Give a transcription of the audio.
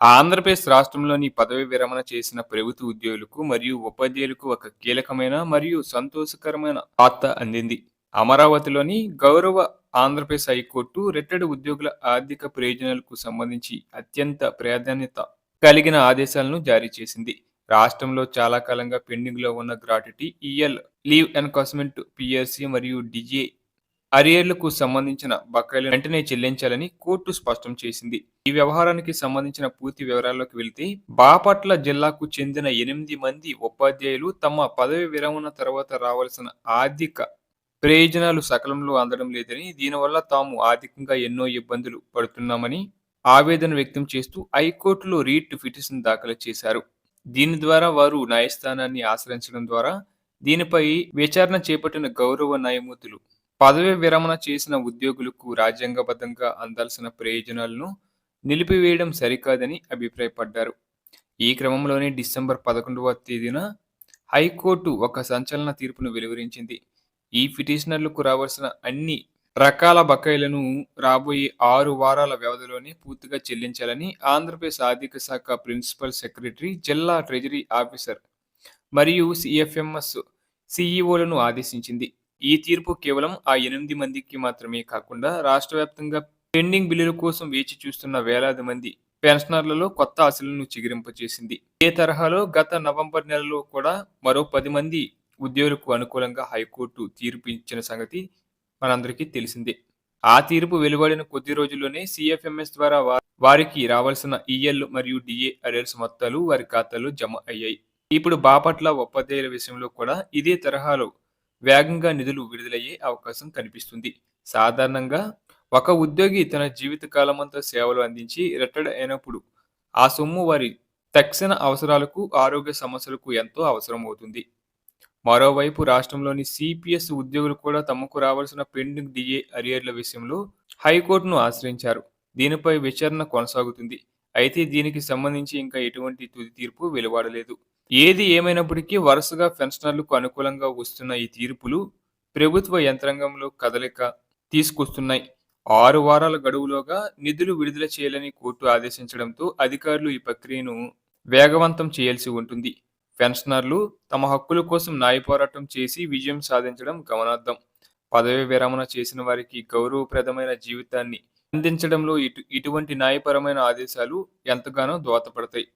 ఆంధ్రప్రదేశ్ రాష్ట్రంలోని పదవీ విరమణ చేసిన ప్రభుత్వ ఉద్యోగులకు మరియు ఉపాధ్యాయులకు ఒక కీలకమైన మరియు సంతోషకరమైన వార్త అందింది. అమరావతిలోని గౌరవ ఆంధ్రప్రదేశ్ హైకోర్టు రిటైర్డ్ ఉద్యోగుల ఆర్థిక ప్రయోజనాలకు సంబంధించి అత్యంత ప్రాధాన్యత కలిగిన ఆదేశాలను జారీ చేసింది. రాష్ట్రంలో చాలా కాలంగా పెండింగ్లో ఉన్న gratuity, EL, leave encashment, PRC మరియు డిజే అరియర్లకు సంబంధించిన బకాయిలను వెంటనే చెల్లించాలని కోర్టు స్పష్టం చేసింది. ఈ వ్యవహారానికి సంబంధించిన పూర్తి వివరాల్లోకి వెళ్తే, బాపట్ల జిల్లాకు చెందిన 8 మంది ఉపాధ్యాయులు తమ పదవి విరమణ తర్వాత రావాల్సిన ఆర్థిక ప్రయోజనాలు సకాలంలో అందడం లేదని, దీనివల్ల తాము ఆర్థికంగా ఎన్నో ఇబ్బందులు పడుతున్నామని ఆవేదన వ్యక్తం చేస్తూ హైకోర్టులో రీట్ పిటిషన్ దాఖలు చేశారు. దీని ద్వారా వారు న్యాయస్థానాన్ని ఆశ్రయించడం ద్వారా దీనిపై విచారణ చేపట్టిన గౌరవ న్యాయమూర్తులు పదవీ విరమణ చేసిన ఉద్యోగులకు రాజ్యాంగబద్ధంగా అందాల్సిన ప్రయోజనాలను నిలిపివేయడం సరికాదని అభిప్రాయపడ్డారు. ఈ క్రమంలోనే డిసెంబర్ 11వ తేదీన హైకోర్టు ఒక సంచలన తీర్పును వెలువరించింది. ఈ పిటిషనర్లకు రావాల్సిన అన్ని రకాల బకాయిలను రాబోయే 6 వారాల వ్యవధిలోనే పూర్తిగా చెల్లించాలని ఆంధ్రప్రదేశ్ ఆర్థిక శాఖ ప్రిన్సిపల్ సెక్రటరీ, జిల్లా ట్రెజరీ ఆఫీసర్ మరియు సిఎఫ్ఎంఎస్ సిఇఓలను ఆదేశించింది. ఈ తీర్పు కేవలం ఆ 8 మందికి మాత్రమే కాకుండా రాష్ట్ర వ్యాప్తంగా పెండింగ్ బిల్లుల కోసం వేచి చూస్తున్న వేలాది మంది పెన్షనర్లలో కొత్త ఆశలను చిగురింపచేసింది. ఇదే తరహాలో గత నవంబర్ నెలలో కూడా మరో 10 మంది ఉద్యోగులకు అనుకూలంగా హైకోర్టు తీర్పు ఇచ్చిన సంగతి మనందరికీ తెలిసిందే. ఆ తీర్పు వెలువడిన కొద్ది రోజుల్లోనే సిఎఫ్ఎంఎస్ ద్వారా వారికి రావాల్సిన ఈఎల్ మరియు డిఏ అరియర్స్ మొత్తాలు వారి ఖాతాలో జమ అయ్యాయి. ఇప్పుడు బాపట్ల ఉపాధ్యాయుల విషయంలో కూడా ఇదే తరహాలో వేగంగా నిధులు విడుదలయ్యే అవకాశం కనిపిస్తుంది. సాధారణంగా ఒక ఉద్యోగి తన జీవిత కాలమంతా సేవలు అందించి రిటైర్డ్ అయినప్పుడు ఆ సొమ్ము వారి తక్షణ అవసరాలకు, ఆరోగ్య సమస్యలకు ఎంతో అవసరం అవుతుంది. మరోవైపు రాష్ట్రంలోని సిపిఎస్ ఉద్యోగులు కూడా తమకు రావాల్సిన పెండింగ్ డిఏ అరియర్ల విషయంలో హైకోర్టును ఆశ్రయించారు. దీనిపై విచారణ కొనసాగుతుంది. అయితే దీనికి సంబంధించి ఇంకా ఎటువంటి తుది తీర్పు వెలువడలేదు. ఏది ఏమైనప్పటికీ వరుసగా పెన్షనర్లకు అనుకూలంగా వస్తున్న ఈ తీర్పులు ప్రభుత్వ యంత్రాంగంలో కదలిక తీసుకొస్తున్నాయి. 6 వారాల గడువులోగా నిధులు విడుదల చేయాలని కోర్టు ఆదేశించడంతో అధికారులు ఈ ప్రక్రియను వేగవంతం చేయాల్సి ఉంటుంది. పెన్షనర్లు తమ హక్కుల కోసం న్యాయ పోరాటం చేసి విజయం సాధించడం గమనార్థం. పదవి విరమణ చేసిన వారికి గౌరవప్రదమైన జీవితాన్ని అందించడంలో ఇటువంటి న్యాయపరమైన ఆదేశాలు ఎంతగానో దోహదపడతాయి.